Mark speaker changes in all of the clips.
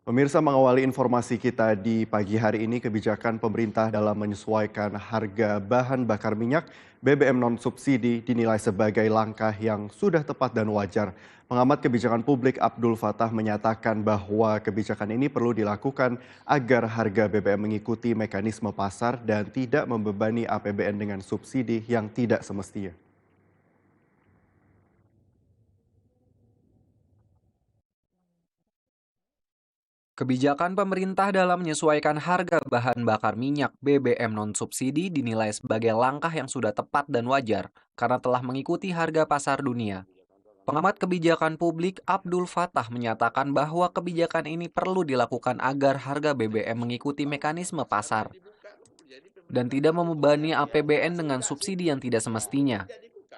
Speaker 1: Pemirsa, mengawali informasi kita di pagi hari ini, kebijakan pemerintah dalam menyesuaikan harga bahan bakar minyak BBM non-subsidi dinilai sebagai langkah yang sudah tepat dan wajar. Pengamat kebijakan publik Abdul Fattah menyatakan bahwa kebijakan ini perlu dilakukan agar harga BBM mengikuti mekanisme pasar dan tidak membebani APBN dengan subsidi yang tidak semestinya.
Speaker 2: Kebijakan pemerintah dalam menyesuaikan harga bahan bakar minyak BBM non-subsidi dinilai sebagai langkah yang sudah tepat dan wajar karena telah mengikuti harga pasar dunia. Pengamat kebijakan publik Abdul Fattah menyatakan bahwa kebijakan ini perlu dilakukan agar harga BBM mengikuti mekanisme pasar dan tidak membebani APBN dengan subsidi yang tidak semestinya.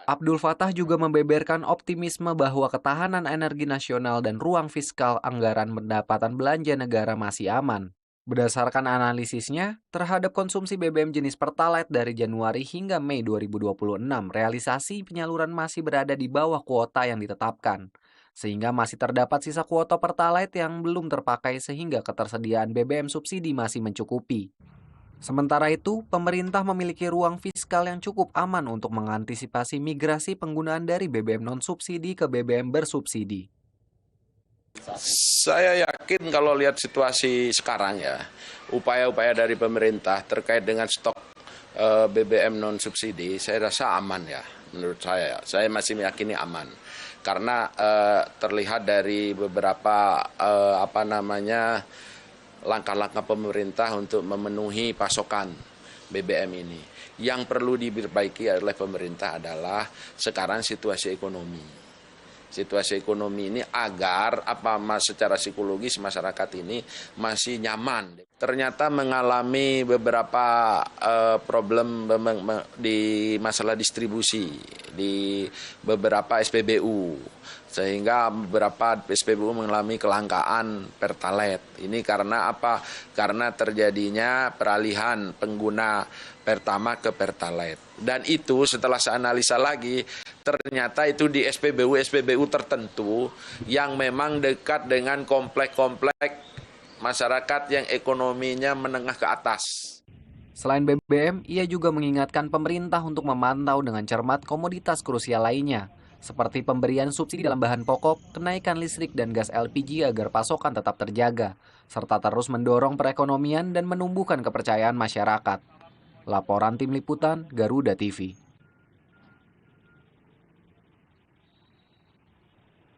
Speaker 2: Abdul Fattah juga membeberkan optimisme bahwa ketahanan energi nasional dan ruang fiskal anggaran pendapatan belanja negara masih aman. Berdasarkan analisisnya, terhadap konsumsi BBM jenis Pertalite dari Januari hingga Mei 2026, realisasi penyaluran masih berada di bawah kuota yang ditetapkan. Sehingga masih terdapat sisa kuota Pertalite yang belum terpakai sehingga ketersediaan BBM subsidi masih mencukupi. Sementara itu, pemerintah memiliki ruang fiskal yang cukup aman untuk mengantisipasi migrasi penggunaan dari BBM non-subsidi ke BBM bersubsidi.
Speaker 3: Saya yakin kalau lihat situasi sekarang ya, upaya-upaya dari pemerintah terkait dengan stok BBM non-subsidi, saya rasa aman ya, menurut saya. Saya masih meyakini aman. Karena terlihat dari beberapa langkah-langkah pemerintah untuk memenuhi pasokan BBM ini. Yang perlu diperbaiki oleh pemerintah adalah sekarang situasi ekonomi. Situasi ekonomi ini agar secara psikologis masyarakat ini masih nyaman. Ternyata mengalami beberapa problem di masalah distribusi di beberapa SPBU. Sehingga beberapa SPBU mengalami kelangkaan Pertalite. Ini karena apa? Karena terjadinya peralihan pengguna Pertamax ke Pertalite. Dan itu setelah saya analisa lagi, ternyata itu di SPBU tertentu yang memang dekat dengan komplek-komplek masyarakat yang ekonominya menengah ke atas.
Speaker 2: Selain BBM, ia juga mengingatkan pemerintah untuk memantau dengan cermat komoditas krusial lainnya, seperti pemberian subsidi dalam bahan pokok, kenaikan listrik dan gas LPG agar pasokan tetap terjaga, serta terus mendorong perekonomian dan menumbuhkan kepercayaan masyarakat. Laporan Tim Liputan, Garuda TV.